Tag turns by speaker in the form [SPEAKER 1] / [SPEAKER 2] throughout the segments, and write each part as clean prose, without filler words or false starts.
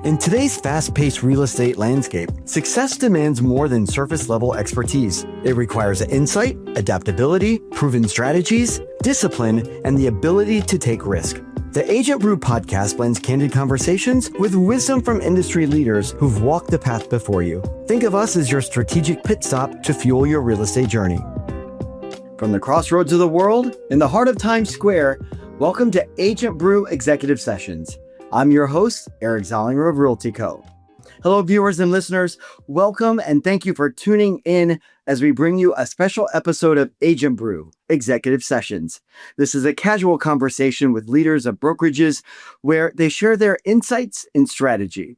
[SPEAKER 1] In today's fast-paced real estate landscape, success demands more than surface-level expertise. It requires insight, adaptability, proven strategies, discipline, and the ability to take risk. The Agent Brew podcast blends candid conversations with wisdom from industry leaders who've walked the path before you. Think of us as your strategic pit stop to fuel your real estate journey. From the crossroads of the world, in the heart of Times Square, welcome to Agent Brew Executive Sessions. I'm your host, Eric Zollinger of Realty Co. Hello, viewers and listeners. Welcome and thank you for tuning in as we bring you a special episode of Agent Brew Executive Sessions. This is a casual conversation with leaders of brokerages where they share their insights and strategy.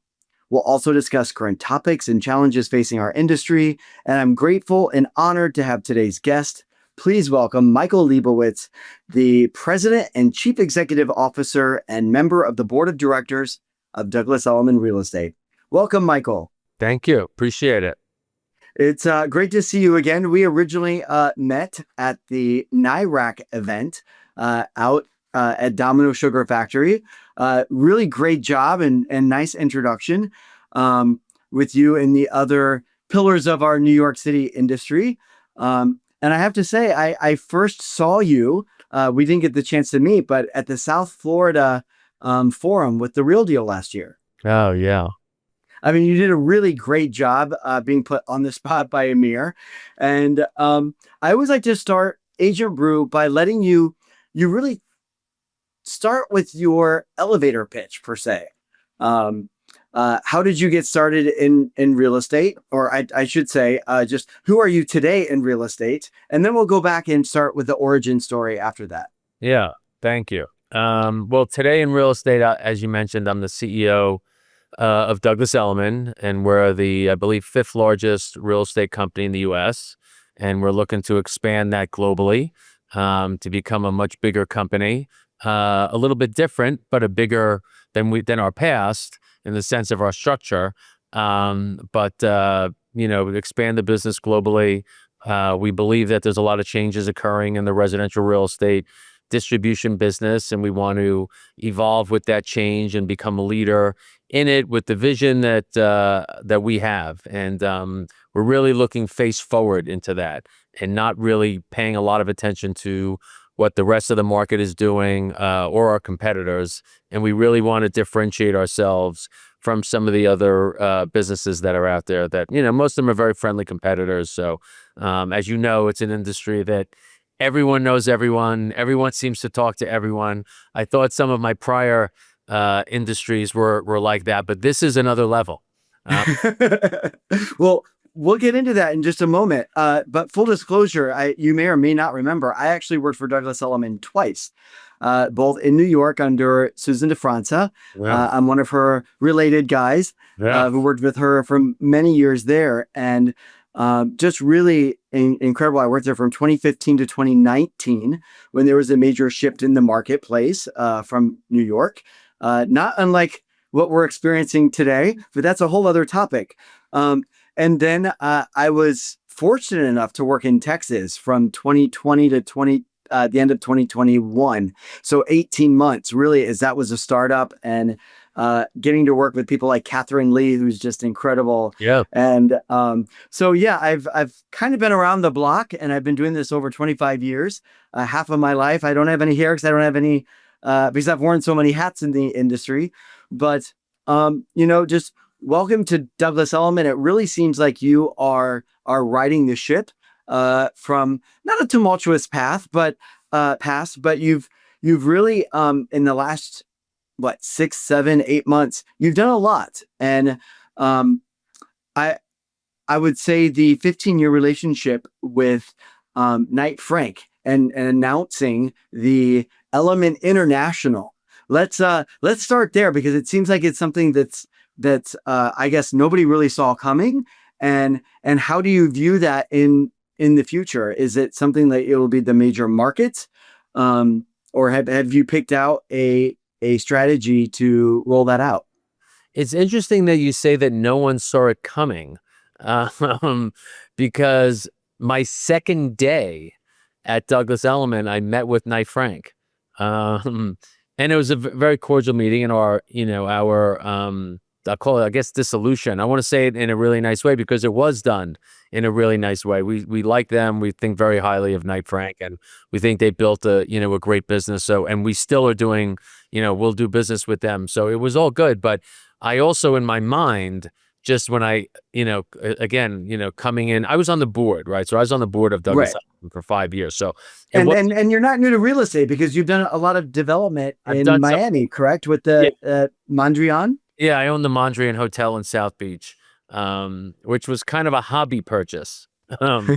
[SPEAKER 1] We'll also discuss current topics and challenges facing our industry, and I'm grateful and honored to have today's guest. Please welcome Michael Liebowitz, the President and Chief Executive Officer and member of the Board of Directors of Douglas Elliman Real Estate. Welcome, Michael.
[SPEAKER 2] Thank you. Appreciate it.
[SPEAKER 1] It's great to see you again. We originally met at the NIRAC event out at Domino Sugar Factory. Really great job and nice introduction with you and the other pillars of our New York City industry. And I have to say, I first saw you, we didn't get the chance to meet, but at the South Florida Forum with The Real Deal last year.
[SPEAKER 2] Oh, yeah.
[SPEAKER 1] I mean, you did a really great job being put on the spot by Amir. And I always like to start Agent Brew by letting you really start with your elevator pitch, per se. How did you get started in real estate? Or I should say, just who are you today in real estate? And then we'll go back and start with the origin story after that.
[SPEAKER 2] Yeah, thank you. Well, today in real estate, as you mentioned, I'm the CEO of Douglas Elliman, and we're the, I believe, 5th largest real estate company in the U.S., and we're looking to expand that globally to become a much bigger company, a little bit different, but a bigger than our past, in the sense of our structure, but expand the business globally. We believe that there's a lot of changes occurring in the residential real estate distribution business, and we want to evolve with that change and become a leader in it with the vision that we have. And we're really looking face forward into that and not really paying a lot of attention to what the rest of the market is doing or our competitors. And we really want to differentiate ourselves from some of the other businesses that are out there that, most of them are very friendly competitors. So as you know, it's an industry that everyone knows everyone. Everyone seems to talk to everyone. I thought some of my prior industries were like that, but this is another level.
[SPEAKER 1] Well, we'll get into that in just a moment. But full disclosure, you may or may not remember, I actually worked for Douglas Elliman twice, both in New York under Susan DeFranza.
[SPEAKER 2] Yeah.
[SPEAKER 1] I'm one of her related guys who worked with her for many years there. And just really incredible. I worked there from 2015 to 2019 when there was a major shift in the marketplace from New York. Not unlike what we're experiencing today, but that's a whole other topic. And then I was fortunate enough to work in Texas from 2020 to the end of 2021. So 18 months, really, as that was a startup, and getting to work with people like Catherine Lee, who's just incredible.
[SPEAKER 2] Yeah.
[SPEAKER 1] And so, yeah, I've kind of been around the block, and I've been doing this over 25 years, half of my life. I don't have any hair because I don't have any, because I've worn so many hats in the industry. But, just welcome to Douglas Elliman. It really seems like you are riding the ship from not a tumultuous path, but you've really in the last 6, 7, 8 months, you've done a lot. And I would say the 15-year relationship with Knight Frank and announcing the Element International. Let's start there, because it seems like it's something that's I guess nobody really saw coming. And how do you view that in the future? Is it something that it will be the major markets, or have you picked out a strategy to roll that out?
[SPEAKER 2] It's interesting that you say that no one saw it coming, because my second day at Douglas Elliman, I met with Knight Frank. And it was a very cordial meeting, and our I call it, I guess, dissolution. I want to say it in a really nice way because it was done in a really nice way. We like them. We think very highly of Knight Frank, and we think they built a great business. So, and we still are doing, we'll do business with them. So it was all good. But I also, in my mind, just when I, again, coming in, I was on the board, right? So I was on the board of Douglas
[SPEAKER 1] Right.
[SPEAKER 2] Elliman for 5 years. So it
[SPEAKER 1] And
[SPEAKER 2] was,
[SPEAKER 1] and you're not new to real estate because you've done a lot of development
[SPEAKER 2] I've
[SPEAKER 1] in
[SPEAKER 2] done some,
[SPEAKER 1] Miami, correct? With
[SPEAKER 2] yeah,
[SPEAKER 1] the Mondrian?
[SPEAKER 2] yeah, I own the Mondrian Hotel in South Beach, which was kind of a hobby purchase. Um,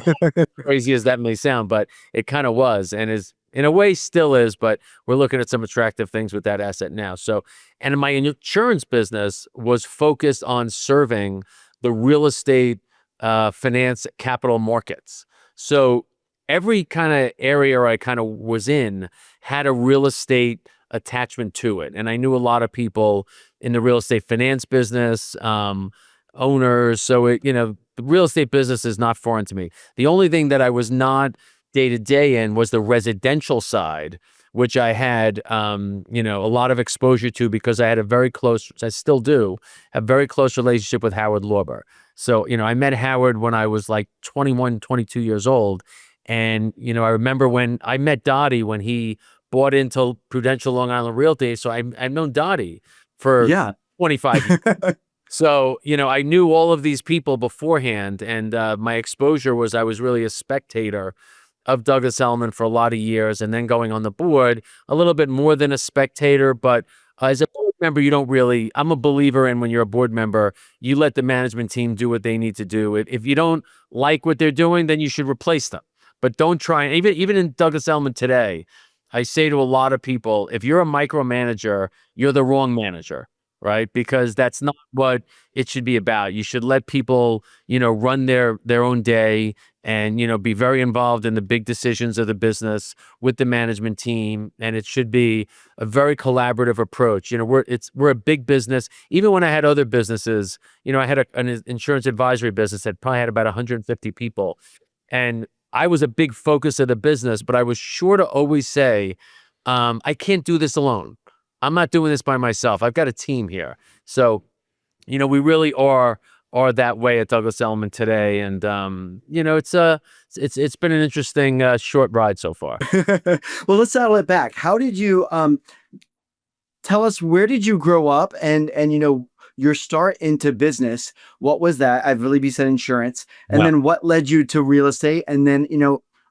[SPEAKER 2] Crazy as that may sound, but it kind of was, and is in a way still is, but we're looking at some attractive things with that asset now. So, and my insurance business was focused on serving the real estate finance capital markets. So every kind of area I kind of was in had a real estate attachment to it. And I knew a lot of people in the real estate finance business, owners. So the real estate business is not foreign to me. The only thing that I was not day to day in was the residential side, which I had, a lot of exposure to because I had a very close, I still do, a very close relationship with Howard Lorber. So, I met Howard when I was like 21, 22 years old. And, I remember when I met Dottie when he bought into Prudential Long Island Realty. So I've known Dottie for
[SPEAKER 1] Yeah.
[SPEAKER 2] 25 years. So, I knew all of these people beforehand, and my exposure was I was really a spectator of Douglas Elliman for a lot of years, and then going on the board, a little bit more than a spectator. But as a board member, you don't really, I'm a believer in when you're a board member, you let the management team do what they need to do. If you don't like what they're doing, then you should replace them. But don't try, and even in Douglas Elliman today, I say to a lot of people, if you're a micromanager, you're the wrong manager, right? Because that's not what it should be about. You should let people, run their own day and, be very involved in the big decisions of the business with the management team. And it should be a very collaborative approach. We're a big business. Even when I had other businesses, I had an insurance advisory business that probably had about 150 people. And I was a big focus of the business, but I was sure to always say, I can't do this alone. I'm not doing this by myself. I've got a team here. So, we really are that way at Douglas Elliman today. And it's been an interesting short ride so far.
[SPEAKER 1] Well, let's settle it back. How did you tell us, where did you grow up, and your start into business? What was that? I believe you said insurance. And
[SPEAKER 2] Yeah.
[SPEAKER 1] then what led you to real estate? And then,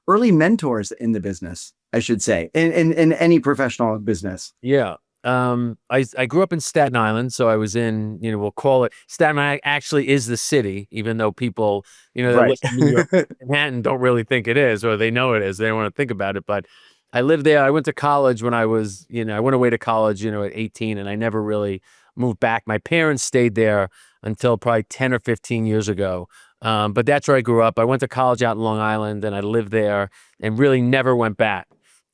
[SPEAKER 1] early mentors in the business, I should say, in any professional business.
[SPEAKER 2] Yeah. I grew up in Staten Island, so I was in, we'll call it, Staten Island actually is the city, even though people, that
[SPEAKER 1] Right.
[SPEAKER 2] live in New York, Manhattan don't really think it is, or they know it is. They don't want to think about it. But I lived there. I went to college when I was, I went away to college, at 18, and I never really moved back. My parents stayed there until probably 10 or 15 years ago. But that's where I grew up. I went to college out in Long Island, and I lived there and really never went back.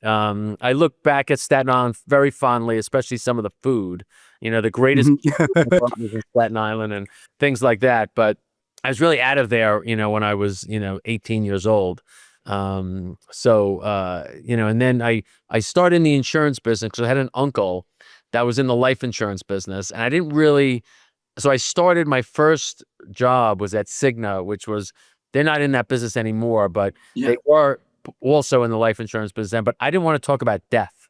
[SPEAKER 2] I look back at Staten Island very fondly, especially some of the food, the greatest was in Staten Island and things like that. But I was really out of there, when I was, 18 years old. And then I started in the insurance business because I had an uncle that was in the life insurance business, and I didn't really, so I started, my first job was at Cigna, which was, they're not in that business anymore, but
[SPEAKER 1] Yeah.
[SPEAKER 2] they were also in the life insurance business then. But I didn't want to talk about death.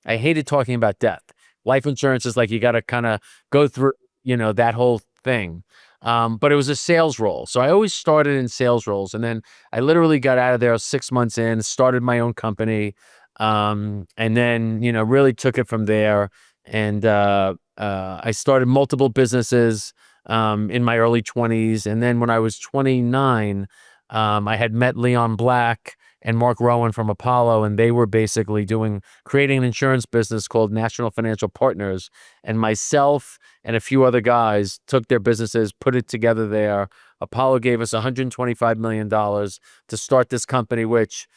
[SPEAKER 2] I hated talking about death. Life insurance is like, you got to kind of go through, that whole thing. But it was a sales role. So I always started in sales roles. And then I literally got out of there 6 months in, started my own company. And then, really took it from there. And I started multiple businesses in my early 20s. And then when I was 29, I had met Leon Black and Mark Rowan from Apollo, and they were basically creating an insurance business called National Financial Partners. And myself and a few other guys took their businesses, put it together there. Apollo gave us $125 million to start this company, which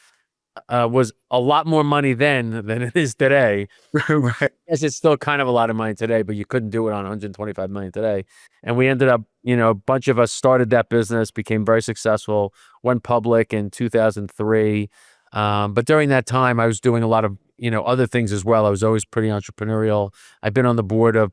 [SPEAKER 2] was a lot more money then than it is today.
[SPEAKER 1] Right.
[SPEAKER 2] Yes, it's still kind of a lot of money today, but you couldn't do it on 125 million today. And we ended up, a bunch of us started that business, became very successful, went public in 2003. But during that time, I was doing a lot of other things as well. I was always pretty entrepreneurial. I've been on the board of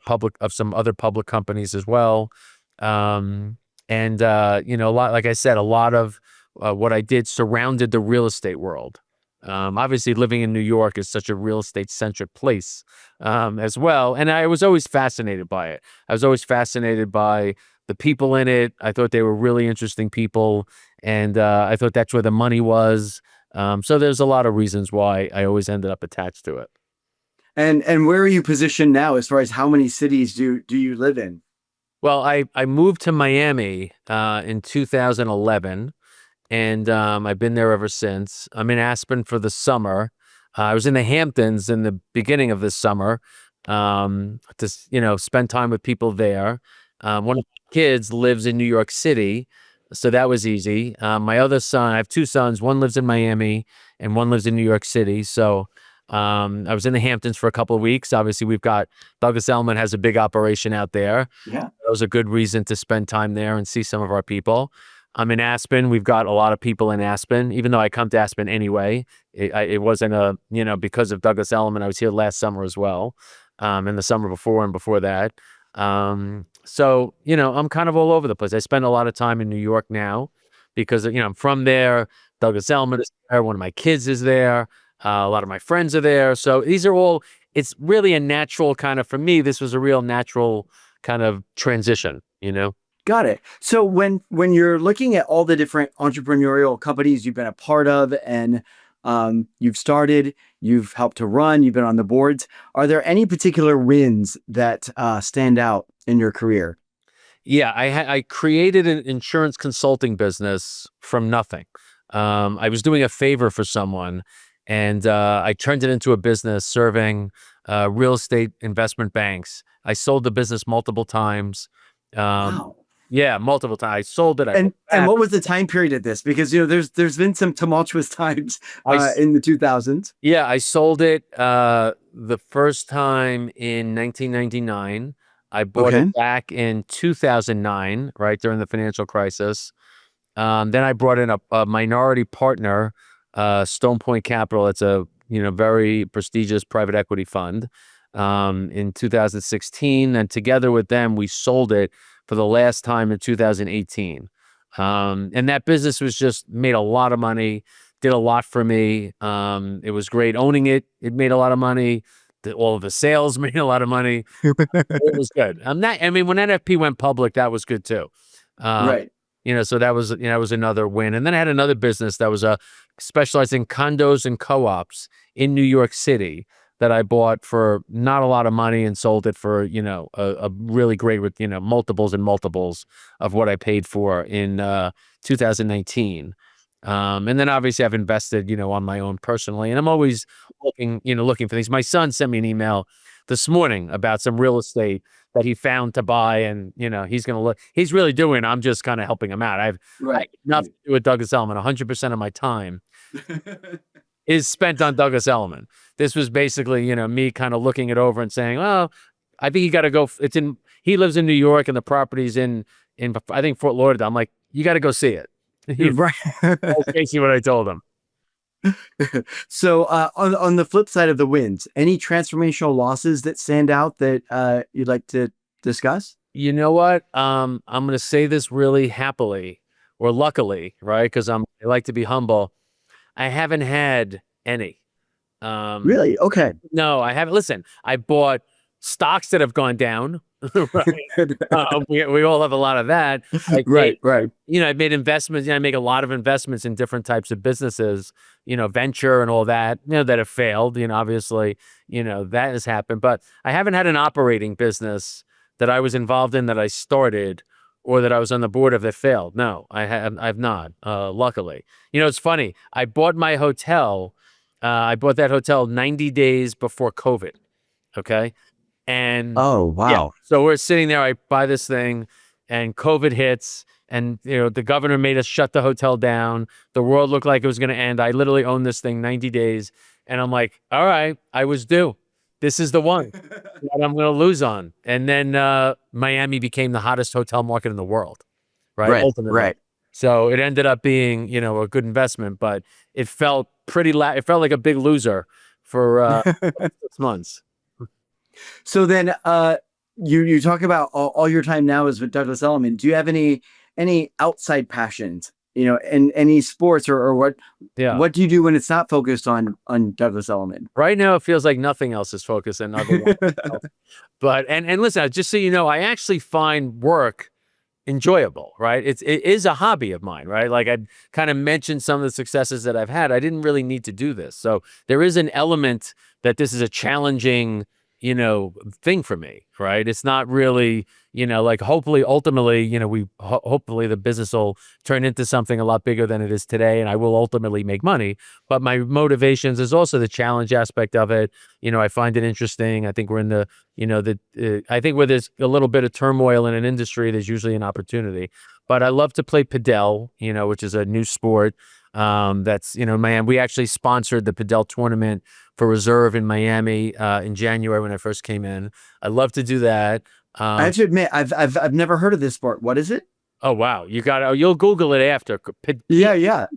[SPEAKER 2] some other public companies as well. Um, and a lot, like I said, a lot of what I did surrounded the real estate world. Obviously, living in New York is such a real estate centric place as well. And I was always fascinated by it. I was always fascinated by the people in it. I thought they were really interesting people. And I thought that's where the money was. So there's a lot of reasons why I always ended up attached to it.
[SPEAKER 1] And where are you positioned now as far as how many cities do you live in?
[SPEAKER 2] Well, I moved to Miami in 2011, and I've been there ever since. I'm in Aspen for the summer. I was in the Hamptons in the beginning of this summer to spend time with people there. One of my kids lives in New York City, so that was easy. My other son, I have two sons. One lives in Miami, and one lives in New York City. So I was in the Hamptons for a couple of weeks. Obviously, we've got Douglas Elliman has a big operation out there.
[SPEAKER 1] Yeah.
[SPEAKER 2] That was a good reason to spend time there and see some of our people. I'm in Aspen. We've got a lot of people in Aspen, even though I come to Aspen anyway. It wasn't because of Douglas Elliman. I was here last summer as well, and the summer before and before that. So, I'm kind of all over the place. I spend a lot of time in New York now because, I'm from there. Douglas Elliman is there. One of my kids is there. A lot of my friends are there. So it's really a natural kind of, for me, this was a real natural kind of transition,
[SPEAKER 1] Got it. So when you're looking at all the different entrepreneurial companies you've been a part of and you've started, you've helped to run, you've been on the boards, are there any particular wins that stand out in your career?
[SPEAKER 2] Yeah, I created an insurance consulting business from nothing. I was doing a favor for someone, and I turned it into a business serving real estate investment banks. I sold the business multiple times.
[SPEAKER 1] Wow.
[SPEAKER 2] Yeah, multiple times. I sold it.
[SPEAKER 1] And what was the time period of this? Because there's been some tumultuous times in the 2000s.
[SPEAKER 2] Yeah, I sold it the first time in 1999. I bought
[SPEAKER 1] Okay.
[SPEAKER 2] it back in 2009, right during the financial crisis. Then I brought in a minority partner, Stone Point Capital. It's a very prestigious private equity fund in 2016, and together with them, we sold it for the last time in 2018. And that business was just made a lot of money, did a lot for me. It was great owning it. It made a lot of money. All of the sales made a lot of money. It was good. When NFP went public, that was good too.
[SPEAKER 1] Right.
[SPEAKER 2] So that was another win. And then I had another business that was specialized in condos and co-ops in New York City that I bought for not a lot of money and sold it for, a really great, with, multiples and multiples of what I paid for in 2019. And then obviously I've invested, on my own personally, and I'm always looking for things. My son sent me an email this morning about some real estate that he found to buy, and he's going to look. He's really doing. I'm just kind of helping him out. I have nothing to do with Douglas Elliman. 100% of my time is spent on Douglas Elliman. This was basically, me kind of looking it over and saying, well, I think you got to go. He lives in New York and the property's in I think Fort Lauderdale. I'm like, you got to go see it.
[SPEAKER 1] Right.
[SPEAKER 2] That's basically what I told him.
[SPEAKER 1] So on the flip side of the wins, any transformational losses that stand out that you'd like to discuss?
[SPEAKER 2] You know what? I'm going to say this really happily or luckily, right? Because I like to be humble. I haven't had any.
[SPEAKER 1] Really? Okay.
[SPEAKER 2] No, I haven't. Listen, I bought stocks that have gone down. Right. We all have a lot of that.
[SPEAKER 1] Right.
[SPEAKER 2] I've made investments. I make a lot of investments in different types of businesses, venture and all that, that have failed. Obviously, that has happened. But I haven't had an operating business that I was involved in that I started or that I was on the board of that failed. No, I've not, luckily. It's funny. I bought my hotel. I bought that hotel 90 days before COVID. Okay. And
[SPEAKER 1] oh, wow.
[SPEAKER 2] Yeah, so we're sitting there, I buy this thing and COVID hits and, the governor made us shut the hotel down. The world looked like it was going to end. I literally owned this thing 90 days. And I'm like, all right, I was due. This is the one that I'm going to lose on. And then Miami became the hottest hotel market in the world, right? Ultimately.
[SPEAKER 1] Right.
[SPEAKER 2] So it ended up being, a good investment, but it felt it felt like a big loser for 6 months.
[SPEAKER 1] So then, you talk about all your time now is with Douglas Elliman. Do you have any outside passions? In any sports or
[SPEAKER 2] Yeah.
[SPEAKER 1] what do you do when it's not focused on Douglas Elliman?
[SPEAKER 2] Right now, it feels like nothing else is focused on other one. But and listen, just so you know, I actually find work enjoyable, right? It is a hobby of mine, right? Like I kind of mentioned some of the successes that I've had. I didn't really need to do this. So there is an element that this is a challenging, thing for me, right? It's not really, like hopefully ultimately, hopefully the business will turn into something a lot bigger than it is today and I will ultimately make money. But my motivations is also the challenge aspect of it. I find it interesting. I think we're in the I think where there's a little bit of turmoil in an industry, there's usually an opportunity. But I love to play padel, which is a new sport. That's Miami. We actually sponsored the padel tournament for Reserve in Miami in January when I first came in. I love to do that.
[SPEAKER 1] I have to admit, I've never heard of this sport. What is it?
[SPEAKER 2] Oh wow, you'll Google it after.
[SPEAKER 1] Yeah.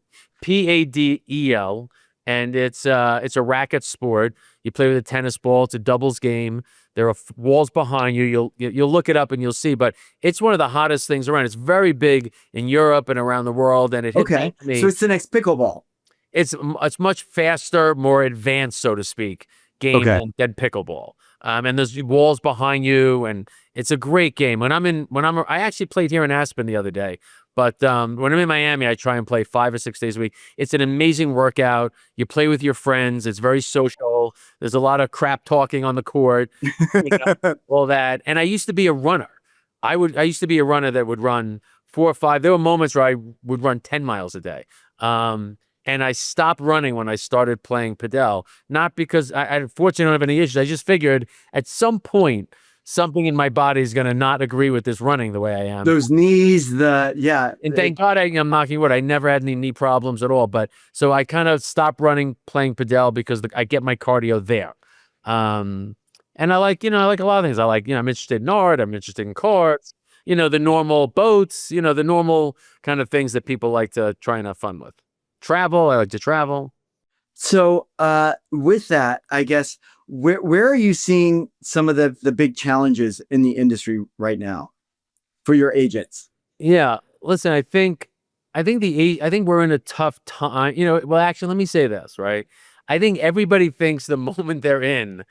[SPEAKER 2] Padel, and it's a racket sport. You play with a tennis ball. It's a doubles game. There are walls behind you. You'll look it up and you'll see. But it's one of the hottest things around. It's very big in Europe and around the world. And it hit
[SPEAKER 1] Okay,
[SPEAKER 2] me.
[SPEAKER 1] so it's the next pickleball.
[SPEAKER 2] It's much faster, more advanced, so to speak, game
[SPEAKER 1] Okay.
[SPEAKER 2] than pickleball. And there's walls behind you, and it's a great game. I actually played here in Aspen the other day, but when I'm in Miami, I try and play 5 or 6 days a week. It's an amazing workout. You play with your friends. It's very social. There's a lot of crap talking on the court, all that. And I used to be a runner. I used to be a runner that would run 4 or 5. There were moments where I would run 10 miles a day. And I stopped running when I started playing padel, not because I unfortunately don't have any issues. I just figured at some point, something in my body is going to not agree with this running the way I am.
[SPEAKER 1] Those knees, yeah.
[SPEAKER 2] And thank God I'm knocking wood. I never had any knee problems at all. But so I kind of stopped running, playing padel because I get my cardio there. And I like a lot of things. I'm interested in art. I'm interested in cards, the normal boats, the normal kind of things that people like to try and have fun with. Travel. I like to travel.
[SPEAKER 1] So with that, I guess, where are you seeing some of the big challenges in the industry right now for your agents?
[SPEAKER 2] Yeah. Listen, I think we're in a tough time. Well, actually, let me say this, right? I think everybody thinks the moment they're in,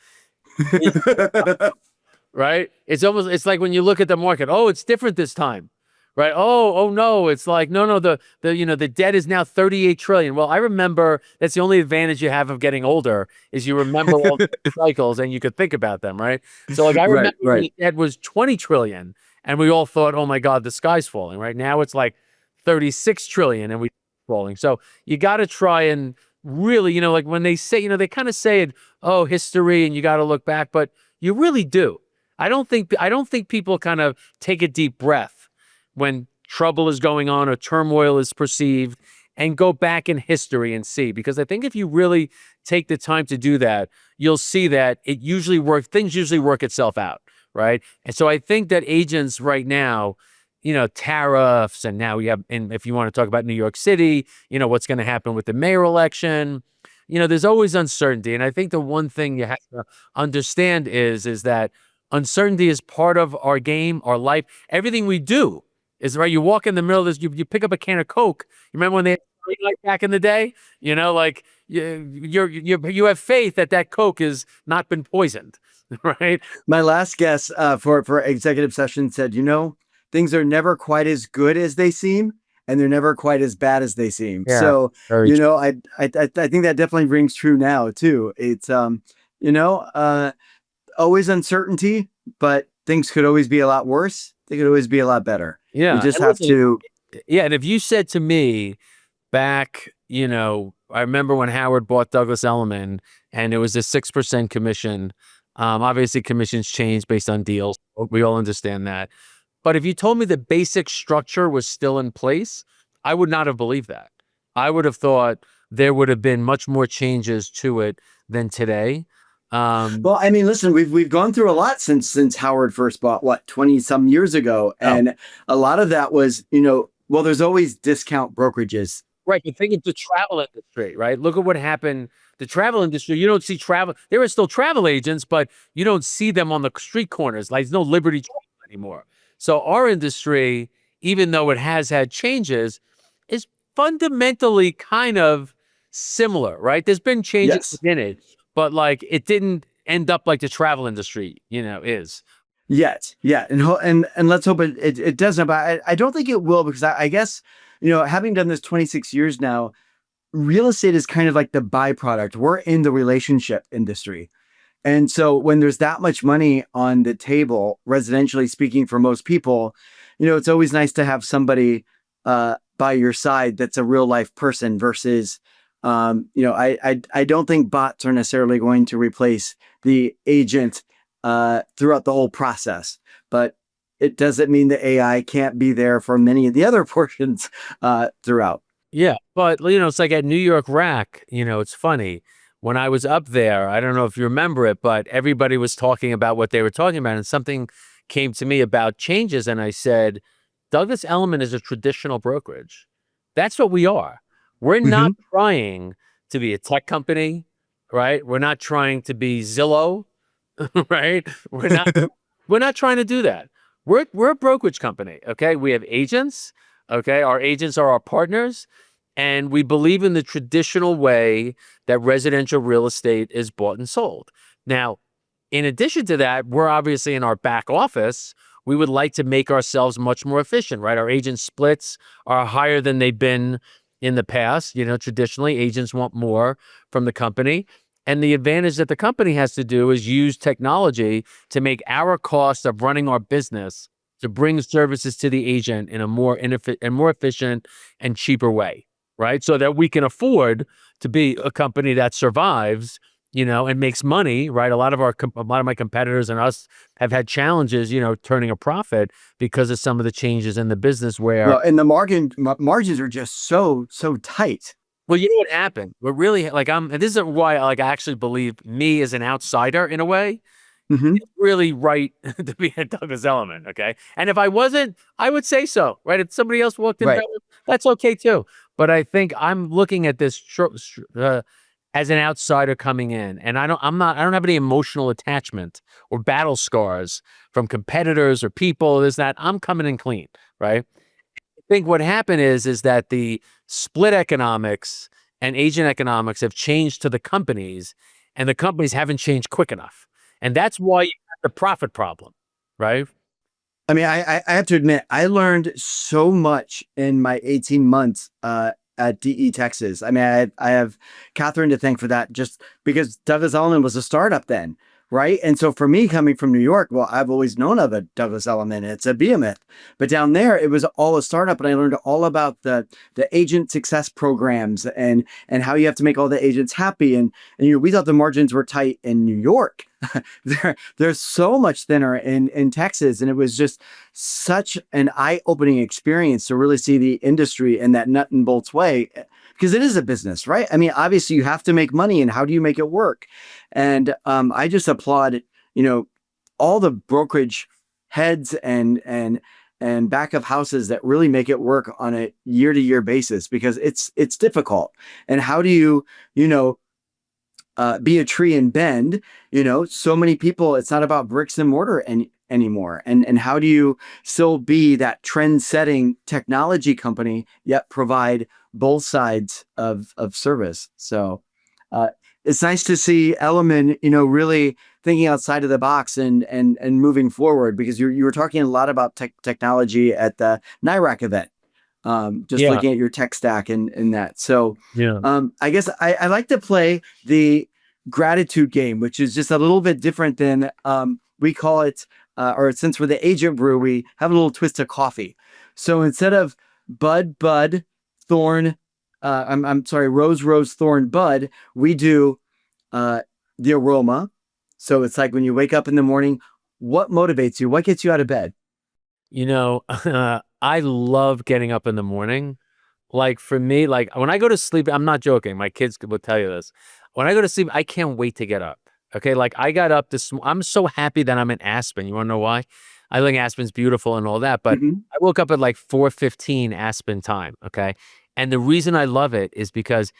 [SPEAKER 2] right? It's like when you look at the market, oh, it's different this time. Right. Oh no. It's like, no, the debt is now 38 trillion. Well, I remember that's the only advantage you have of getting older is you remember all the cycles and you could think about them. Right. So like I remember when the debt was 20 trillion and we all thought, oh my God, the sky's falling. Right now it's like 36 trillion and we're falling. So you got to try and really, like when they say, they kind of say it, oh, history and you got to look back, but you really do. I don't think people kind of take a deep breath when trouble is going on or turmoil is perceived and go back in history and see. Because I think if you really take the time to do that, you'll see that things usually work itself out, right? And so I think that agents right now, tariffs, and now and if you want to talk about New York City, what's going to happen with the mayor election, there's always uncertainty. And I think the one thing you have to understand is that uncertainty is part of our game, our life, everything we do. Is right. You walk in the middle of this, you pick up a can of Coke. You remember when they had green light back in the day? Like you have faith that Coke has not been poisoned, right?
[SPEAKER 1] My last guest for executive session said, things are never quite as good as they seem, and they're never quite as bad as they seem.
[SPEAKER 2] Yeah,
[SPEAKER 1] so I think that definitely rings true now too. It's always uncertainty, but things could always be a lot worse. They could always be a lot better.
[SPEAKER 2] Yeah.
[SPEAKER 1] You just have to.
[SPEAKER 2] Yeah. And if you said to me back, I remember when Howard bought Douglas Elliman and it was a 6% commission. Obviously commissions change based on deals. We all understand that. But if you told me the basic structure was still in place, I would not have believed that. I would have thought there would have been much more changes to it than today.
[SPEAKER 1] Well, I mean, listen, we've gone through a lot since Howard first bought 20 some years ago. And a lot of that was, well, there's always discount brokerages
[SPEAKER 2] Right, you think it's the travel industry, right? Look at what happened. The travel industry, you don't see travel. There are still travel agents, but you don't see them on the street corners. Like, there's no Liberty Travel anymore. So our industry, even though it has had changes, is fundamentally kind of similar, right? There's been changes
[SPEAKER 1] Yes.
[SPEAKER 2] within it, but like it didn't end up like the travel industry, is.
[SPEAKER 1] Yet, yeah, and let's hope it doesn't. But I don't think it will because I guess having done this 26 years now, real estate is kind of like the byproduct. We're in the relationship industry. And so when there's that much money on the table, residentially speaking, for most people, it's always nice to have somebody by your side that's a real life person versus, I don't think bots are necessarily going to replace the agent throughout the whole process, but it doesn't mean the AI can't be there for many of the other portions throughout.
[SPEAKER 2] Yeah, but it's like at New York Rack, it's funny. When I was up there, I don't know if you remember it, but everybody was talking about what they were talking about, and something came to me about changes, and I said, Douglas Elliman is a traditional brokerage. That's what we are. We're not
[SPEAKER 1] Hmm.
[SPEAKER 2] trying to be a tech company, right? We're not trying to be Zillow, right? We're not trying to do that. We're a brokerage company, okay? We have agents, okay? Our agents are our partners, and we believe in the traditional way that residential real estate is bought and sold. Now, in addition to that, we're obviously in our back office. We would like to make ourselves much more efficient, right? Our agent splits are higher than they've been in the past. Traditionally, agents want more from the company. And the advantage that the company has to do is use technology to make our cost of running our business to bring services to the agent in a more efficient and cheaper way, right? So that we can afford to be a company that survives, and makes money, right? A lot of my competitors and us have had challenges, turning a profit because of some of the changes in the business where,
[SPEAKER 1] Well, and the margins are just so tight.
[SPEAKER 2] well, you know what happened? We're really like and this is why like I actually believe me as an outsider in a way
[SPEAKER 1] Hmm.
[SPEAKER 2] really right to be a Douglas Elliman, okay? And if I wasn't, I would say so, right? If somebody else walked in
[SPEAKER 1] Right.
[SPEAKER 2] better, that's okay too. But I think I'm looking at this as an outsider coming in, and I don't have any emotional attachment or battle scars from competitors or people. Is that I'm coming in clean, right? I think what happened is that the split economics and agent economics have changed to the companies, and the companies haven't changed quick enough. And that's why you have the profit problem, right?
[SPEAKER 1] I mean, I have to admit, I learned so much in my 18 months at DE Texas. I mean, I have Catherine to thank for that, just because Douglas Elliman was a startup then, right? And so for me, coming from New York, well, I've always known of a Douglas Elliman. It's a behemoth, but down there, it was all a startup, and I learned all about the agent success programs and how you have to make all the agents happy. And we thought the margins were tight in New York. They're so much thinner in Texas, and it was just such an eye-opening experience to really see the industry in that nut and bolts way, because it is a business, right? I mean, obviously you have to make money, and how do you make it work? And I just applaud, all the brokerage heads and back of houses that really make it work on a year-to-year basis, because it's difficult. And how do be a tree and bend? So many people, it's not about bricks and mortar anymore. And how do you still be that trend setting technology company yet provide both sides of service? So uh, it's nice to see Elliman, really thinking outside of the box and moving forward, because you were talking a lot about technology at the NIRAC event, just
[SPEAKER 2] Yeah,
[SPEAKER 1] looking at your tech stack and that. So
[SPEAKER 2] yeah.
[SPEAKER 1] I guess I like to play the gratitude game, which is just a little bit different than we call it, or since we're the agent brew, we have a little twist of coffee. So instead of bud, thorn, I'm sorry, rose, thorn, bud, we do uh, the aroma. So it's like when you wake up in the morning, what motivates you? What gets you out of bed?
[SPEAKER 2] I love getting up in the morning. Like for me, like when I go to sleep, I'm not joking. My kids will tell you this. When I go to sleep, I can't wait to get up. Okay. Like I got up I'm so happy that I'm in Aspen. You want to know why? I think Aspen's beautiful and all that, but
[SPEAKER 1] Hmm.
[SPEAKER 2] I woke up at like 4:15 Aspen time, okay? And the reason I love it is because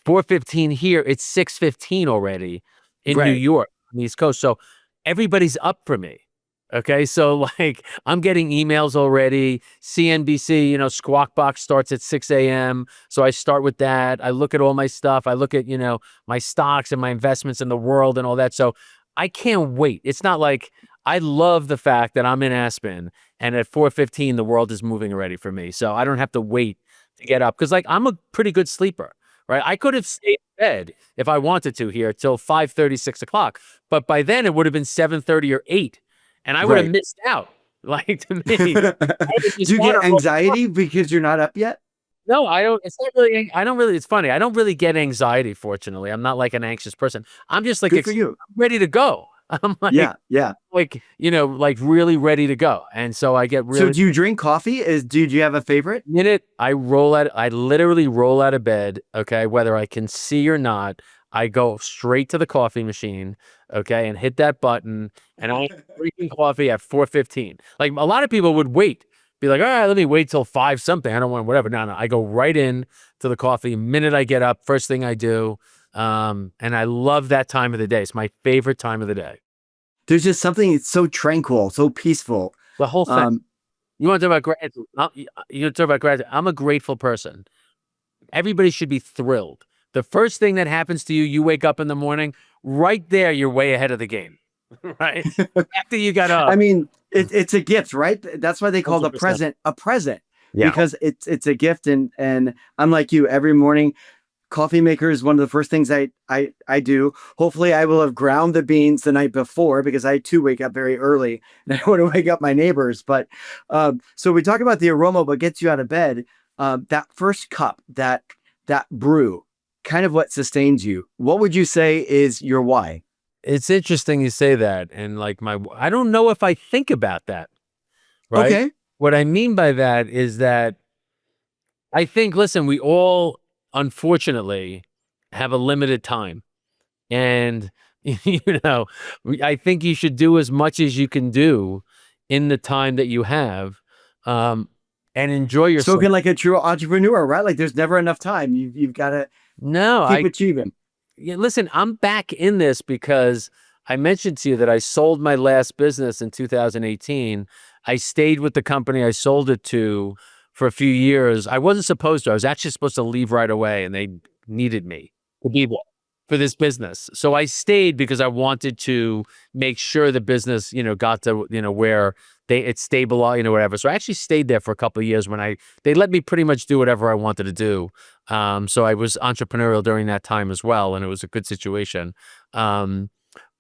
[SPEAKER 2] 4:15 here, it's 6:15 already in New
[SPEAKER 1] Right.
[SPEAKER 2] York on the East Coast. So everybody's up for me. Okay. So like I'm getting emails already. CNBC, Squawk Box starts at 6 a.m. So I start with that. I look at all my stuff. I look at, my stocks and my investments in the world and all that. So I can't wait. It's not like I love the fact that I'm in Aspen and at 4:15 the world is moving already for me. So I don't have to wait to get up because like I'm a pretty good sleeper. Right. I could have stayed in bed if I wanted to here till 5:30, 6 o'clock. But by then it would have been 7:30 or 8. And I would have
[SPEAKER 1] Right.
[SPEAKER 2] missed out. Like to me, I would
[SPEAKER 1] Do
[SPEAKER 2] just
[SPEAKER 1] you
[SPEAKER 2] want
[SPEAKER 1] get
[SPEAKER 2] to.
[SPEAKER 1] anxiety because you're not up yet?
[SPEAKER 2] No, I don't. It's not really. I don't really. It's funny. I don't really get anxiety. Fortunately, I'm not like an anxious person. I'm just like
[SPEAKER 1] Good for you.
[SPEAKER 2] I'm ready to go. I'm
[SPEAKER 1] Yeah, yeah.
[SPEAKER 2] like really ready to go. And so I get
[SPEAKER 1] So
[SPEAKER 2] really
[SPEAKER 1] do you drink coffee? Do you have a favorite?
[SPEAKER 2] minute I literally roll out of bed, okay, whether I can see or not. I go straight to the coffee machine, okay, and hit that button, and I'm drinking coffee at 4:15. Like a lot of people would wait, be like, all right, let me wait till 5 something. I don't want whatever. No, no. I go right in to the coffee minute I get up, first thing I do. And I love that time of the day. It's my favorite time of the day.
[SPEAKER 1] There's just something so tranquil, so peaceful.
[SPEAKER 2] The whole thing.
[SPEAKER 1] Um,
[SPEAKER 2] You want to talk about gratitude? You want to talk about gratitude? I'm a grateful person. Everybody should be thrilled. The first thing that happens to you, you wake up in the morning, right there, you're way ahead of the game, right? After you got
[SPEAKER 1] I
[SPEAKER 2] up,
[SPEAKER 1] mean, it's a gift, right? That's why they call the
[SPEAKER 2] 100%.
[SPEAKER 1] present a present
[SPEAKER 2] Yeah.
[SPEAKER 1] because it's a gift. And I'm like you, every morning, coffee maker is one of the first things I do. Hopefully, I will have ground the beans the night before because I too wake up very early and I want to wake up my neighbors. But so we talk about the aroma, what gets you out of bed. That first cup, that brew, kind of what sustains you. What would you say is your why?
[SPEAKER 2] It's interesting you say that. And like I don't know if I think about that, right?
[SPEAKER 1] Okay.
[SPEAKER 2] What I mean by that is that I think, listen, we all, unfortunately, have a limited time. And, I think you should do as much as you can do in the time that you have, um, and enjoy yourself.
[SPEAKER 1] Spoken like a true entrepreneur, right? Like there's never enough time. You've got to
[SPEAKER 2] No,
[SPEAKER 1] keep achieving.
[SPEAKER 2] yeah, listen, I'm back in this because I mentioned to you that I sold my last business in 2018. I stayed with the company I sold it to for a few years. I wasn't supposed to. I was actually supposed to leave right away, and they needed me to be there for this business. So I stayed because I wanted to make sure the business, got to, where it's stable, whatever. So I actually stayed there for a couple of years when they let me pretty much do whatever I wanted to do. So I was entrepreneurial during that time as well, and it was a good situation.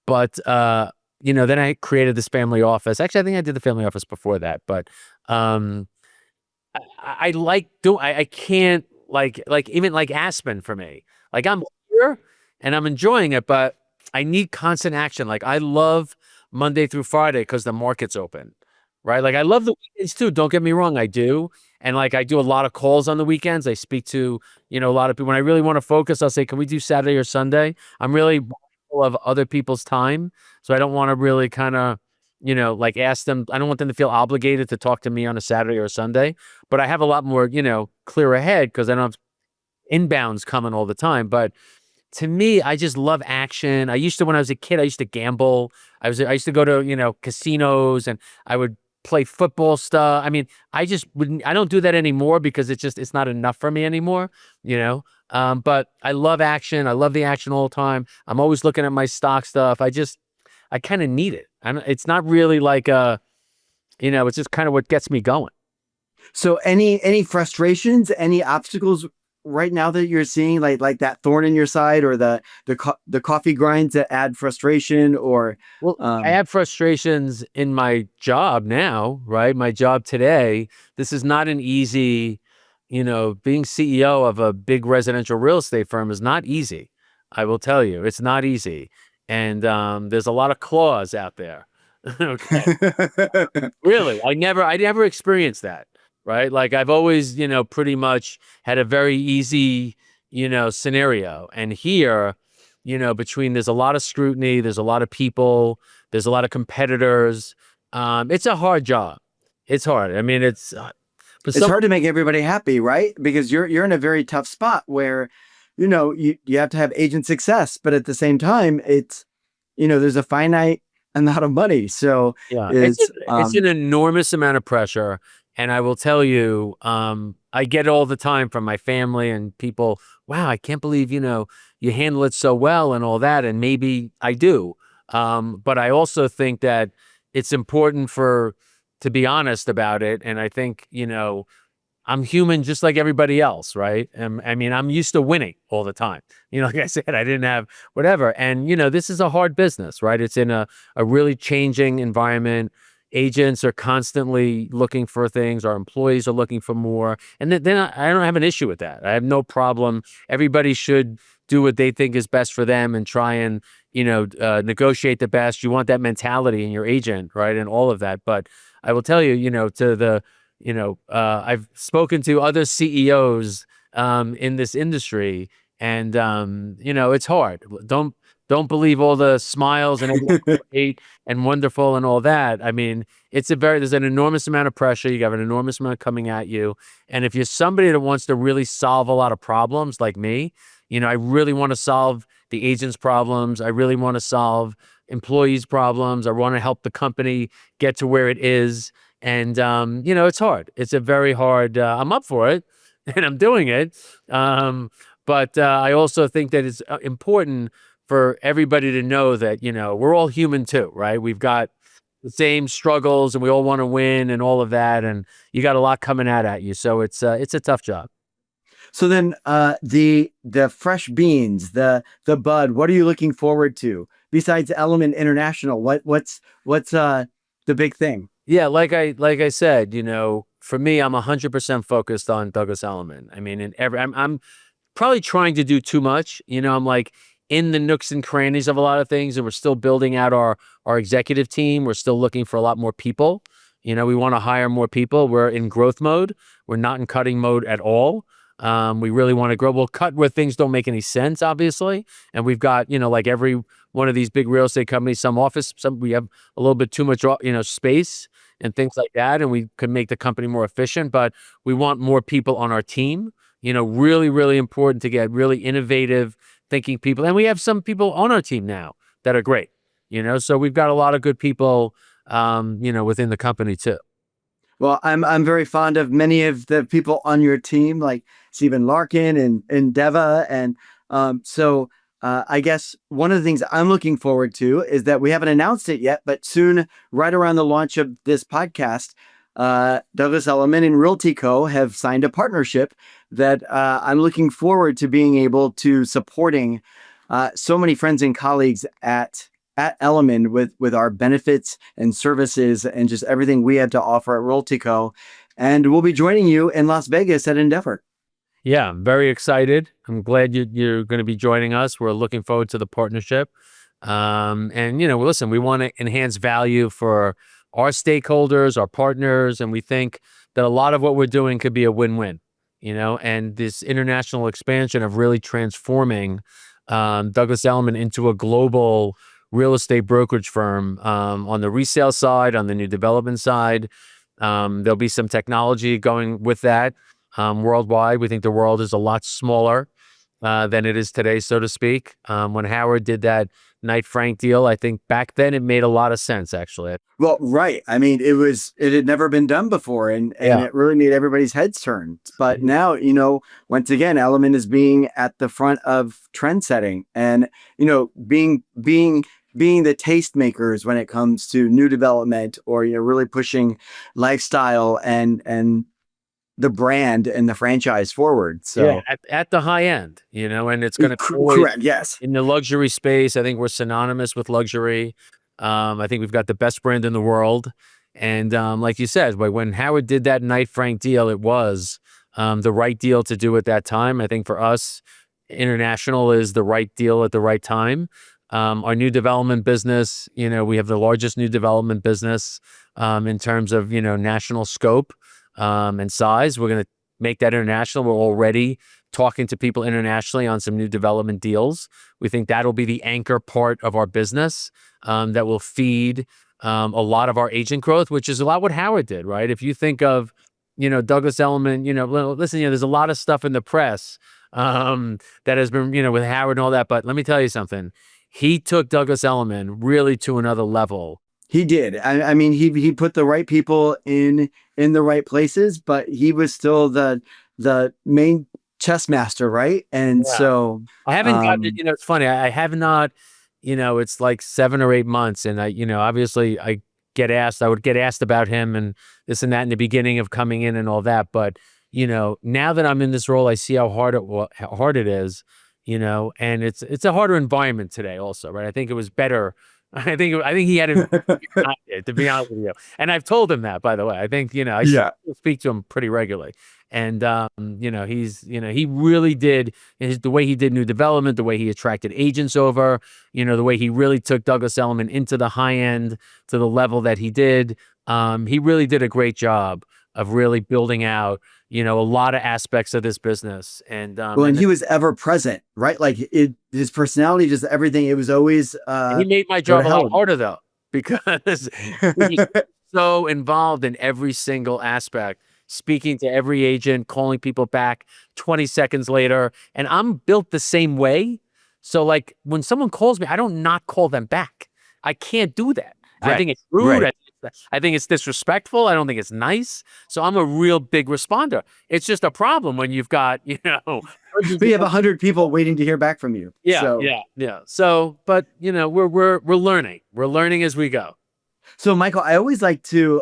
[SPEAKER 2] But then I created this family office. Actually, I think I did the family office before that, but um, I can't like even like Aspen for me. Like I'm here and I'm enjoying it, but I need constant action. Like I love Monday through Friday because the market's open, right? Like I love the weekends too. Don't get me wrong, I do. And like I do a lot of calls on the weekends. I speak to, a lot of people. When I really want to focus, I'll say, can we do Saturday or Sunday? I'm really mindful of other people's time. So I don't want to really kind of, like ask them. I don't want them to feel obligated to talk to me on a Saturday or a Sunday. But I have a lot more, clear ahead because I don't have inbounds coming all the time. But to me, I just love action. I used to, when I was a kid, I used to gamble. I used to go to, casinos and I would play football stuff. I mean, I don't do that anymore because it's not enough for me anymore, you know? But I love action. I love the action all the time. I'm always looking at my stock stuff. I kind of need it. It's not really like, it's just kind of what gets me going.
[SPEAKER 1] So any frustrations, any obstacles right now that you're seeing, like that thorn in your side, or the coffee grinds that add frustration, or
[SPEAKER 2] Well, I
[SPEAKER 1] um,
[SPEAKER 2] have frustrations in my job now, right? My job today. This is not an easy, being CEO of a big residential real estate firm is not easy. I will tell you, it's not easy. And there's a lot of claws out there. Okay. Really, I never experienced that, right? Like I've always, pretty much had a very easy, scenario. And here, between there's a lot of scrutiny, there's a lot of people, there's a lot of competitors. It's a hard job. It's hard. I mean, but
[SPEAKER 1] It's
[SPEAKER 2] some,
[SPEAKER 1] hard to make everybody happy, right? Because you're in a very tough spot where, you have to have agent success, but at the same time, there's a finite amount of money. So
[SPEAKER 2] yeah,
[SPEAKER 1] it's
[SPEAKER 2] it's an enormous amount of pressure. And I will tell you, I get it all the time from my family and people. Wow, I can't believe, you handle it so well and all that. And maybe I do. But I also think that it's important to be honest about it. And I think, I'm human just like everybody else, right? I mean, I'm used to winning all the time. Like I said, I didn't have whatever. And, this is a hard business, right? It's in a really changing environment. Agents are constantly looking for things. Our employees are looking for more. And then I don't have an issue with that. I have no problem. Everybody should do what they think is best for them and try and, negotiate the best. You want that mentality in your agent, right? And all of that. But I will tell you, I've spoken to other CEOs in this industry, and it's hard. Don't believe all the smiles and everything's great and wonderful and all that. I mean, there's an enormous amount of pressure. You have an enormous amount coming at you, and if you're somebody that wants to really solve a lot of problems, like me, I really want to solve the agents' problems. I really want to solve employees' problems. I want to help the company get to where it is. And, it's hard. It's a very hard, I'm up for it and I'm doing it. But I also think that it's important for everybody to know that, we're all human too, right? We've got the same struggles and we all want to win and all of that. And you got a lot coming at you. So it's a tough job.
[SPEAKER 1] So then the fresh beans, the bud, what are you looking forward to besides Element International? What's the big thing?
[SPEAKER 2] Yeah, like I said, for me, I'm 100% focused on Douglas Elliman. I mean, I'm probably trying to do too much. I'm like in the nooks and crannies of a lot of things, and we're still building out our executive team. We're still looking for a lot more people. We want to hire more people. We're in growth mode. We're not in cutting mode at all. We really want to grow. We'll cut where things don't make any sense, obviously. And we've got, like every one of these big real estate companies, some we have a little bit too much, space and things like that. And we could make the company more efficient, but we want more people on our team. Really, really important to get really innovative thinking people. And we have some people on our team now that are great, so we've got a lot of good people, within the company too.
[SPEAKER 1] Well, I'm very fond of many of the people on your team, like Stephen Larkin and Deva, and I guess one of the things I'm looking forward to is that we haven't announced it yet, but soon, right around the launch of this podcast, Douglas Elliman and Realty Co. have signed a partnership that I'm looking forward to being able to supporting so many friends and colleagues at Elliman with our benefits and services and just everything we have to offer at Realty Co. And we'll be joining you in Las Vegas at Endeavor.
[SPEAKER 2] Yeah, I'm very excited. I'm glad you're going to be joining us. We're looking forward to the partnership. And listen, we want to enhance value for our stakeholders, our partners, and we think that a lot of what we're doing could be a win-win. And this international expansion of really transforming Douglas Elliman into a global real estate brokerage firm on the resale side, on the new development side. There'll be some technology going with that worldwide. We think the world is a lot smaller than it is today, so to speak. When Howard did that Knight Frank deal, I think back then it made a lot of sense, actually.
[SPEAKER 1] Well, right. I mean, it had never been done before, and
[SPEAKER 2] Yeah.
[SPEAKER 1] it really made everybody's heads turn. But now, once again, Element is being at the front of trend setting and, being the tastemakers when it comes to new development or, really pushing lifestyle and the brand and the franchise forward.
[SPEAKER 2] Yeah,
[SPEAKER 1] So
[SPEAKER 2] at the high end, and it's going to
[SPEAKER 1] correct. Yes.
[SPEAKER 2] in the luxury space. I think we're synonymous with luxury. I think we've got the best brand in the world. And like you said, when Howard did that Knight Frank deal, it was the right deal to do at that time. I think for us, international is the right deal at the right time. Our new development business, we have the largest new development business in terms of, national scope and size. We're going to make that international. We're already talking to people internationally on some new development deals. We think that'll be the anchor part of our business that will feed a lot of our agent growth, which is a lot what Howard did, right? If you think of, Douglas Elliman, listen, there's a lot of stuff in the press that has been, with Howard and all that. But let me tell you something. He took Douglas Elliman really to another level.
[SPEAKER 1] He did. I mean, he put the right people in the right places, but he was still the main chess master, right? And
[SPEAKER 2] Yeah.
[SPEAKER 1] so
[SPEAKER 2] I haven't gotten it, it's funny. I have not, it's like 7 or 8 months. And obviously I would get asked about him and this and that in the beginning of coming in and all that. But, now that I'm in this role, I see how hard it is, and it's a harder environment today also, right? I think it was better. I think he had it, to be honest with you. And I've told him that, by the way. I think, I speak to him pretty regularly. And, he really did the way he did new development, the way he attracted agents over, the way he really took Douglas Elliman into the high end to the level that he did. He really did a great job of really building out, a lot of aspects of this business. And,
[SPEAKER 1] and he was ever present, right? Like his personality, just everything. It was always,
[SPEAKER 2] he made my job a lot harder though, because he's so involved in every single aspect, speaking to every agent, calling people back 20 seconds later. And I'm built the same way. So like when someone calls me, I don't not call them back. I can't do that. Right. I think it's rude. Right. I think it's disrespectful. I don't think it's nice. So I'm a real big responder. It's just a problem when you've got,
[SPEAKER 1] but you have 100 people waiting to hear back from you.
[SPEAKER 2] Yeah. So, but we're learning. We're learning as we go.
[SPEAKER 1] So, Michael, I always like to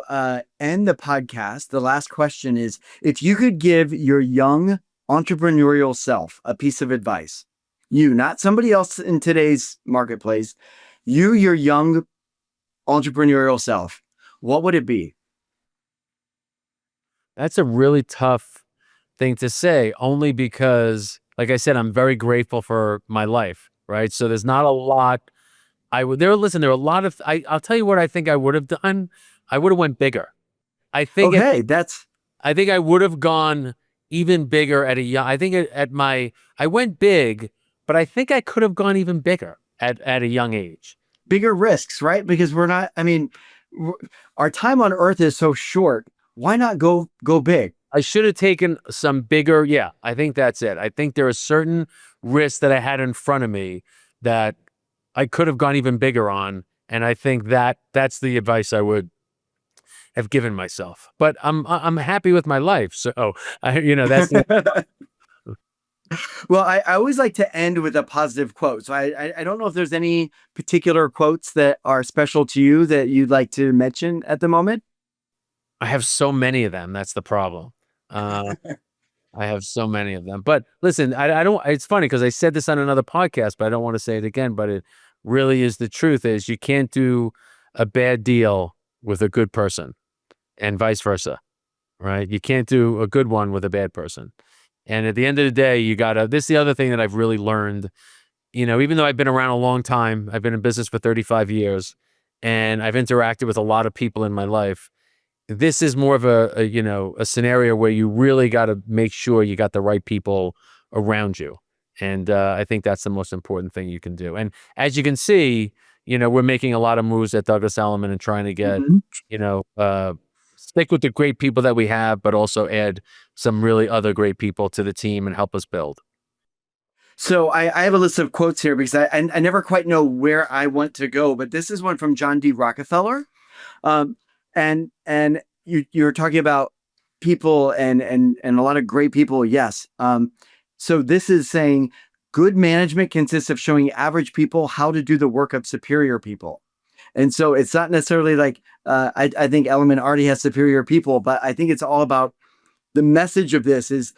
[SPEAKER 1] end the podcast. The last question is, if you could give your young entrepreneurial self a piece of advice, you, not somebody else in today's marketplace, you, your young entrepreneurial self, what would it be?
[SPEAKER 2] That's a really tough thing to say, only because, like I said, I'm very grateful for my life, right? So there's not a lot. There are a lot of, I'll tell you what I think I would have done. I would have went bigger. I think I would have gone even bigger at I went big, but I think I could have gone even bigger at a young age.
[SPEAKER 1] Bigger risks, right? Because our time on earth is so short. Why not go big?
[SPEAKER 2] I should have taken some bigger. Yeah, I think that's it. I think there are certain risks that I had in front of me that I could have gone even bigger on. And I think that's the advice I would have given myself. But I'm happy with my life. So, that's
[SPEAKER 1] Well, I always like to end with a positive quote. So I don't know if there's any particular quotes that are special to you that you'd like to mention at the moment.
[SPEAKER 2] I have so many of them. That's the problem. I have so many of them. But listen, I don't. It's funny because I said this on another podcast, but I don't want to say it again. But it really is the truth. Is you can't do a bad deal with a good person, and vice versa, right? You can't do a good one with a bad person. And at the end of the day, this is the other thing that I've really learned, even though I've been around a long time, I've been in business for 35 years and I've interacted with a lot of people in my life. This is more of a scenario where you really got to make sure you got the right people around you. And I think that's the most important thing you can do. And as you can see, we're making a lot of moves at Douglas Elliman and trying to get, stick with the great people that we have, but also add some really other great people to the team and help us build.
[SPEAKER 1] So I have a list of quotes here because I never quite know where I want to go, but this is one from John D. Rockefeller. And you're talking about people and a lot of great people. Yes. So this is saying good management consists of showing average people how to do the work of superior people. And so it's not necessarily like, I think Elliman already has superior people, but I think it's all about the message of this is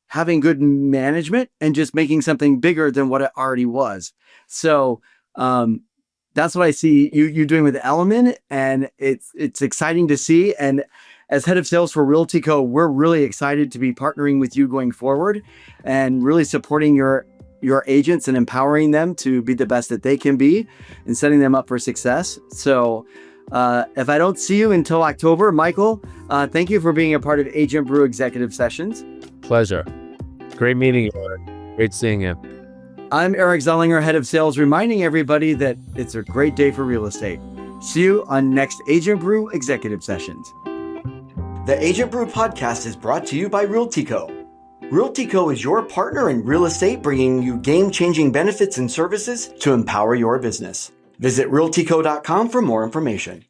[SPEAKER 1] having good management and just making something bigger than what it already was. So that's what I see you doing with Elliman, and it's exciting to see. And as head of sales for Realty Co., we're really excited to be partnering with you going forward and really supporting your agents and empowering them to be the best that they can be and setting them up for success. So if I don't see you until October, Michael, thank you for being a part of Agent Brew Executive Sessions.
[SPEAKER 2] Pleasure. Great meeting you, Eric. Great seeing you.
[SPEAKER 1] I'm Eric Zollinger, head of sales, reminding everybody that it's a great day for real estate. See you on next Agent Brew Executive Sessions. The Agent Brew podcast is brought to you by RealtyCo. RealtyCo is your partner in real estate, bringing you game-changing benefits and services to empower your business. Visit realtyco.com for more information.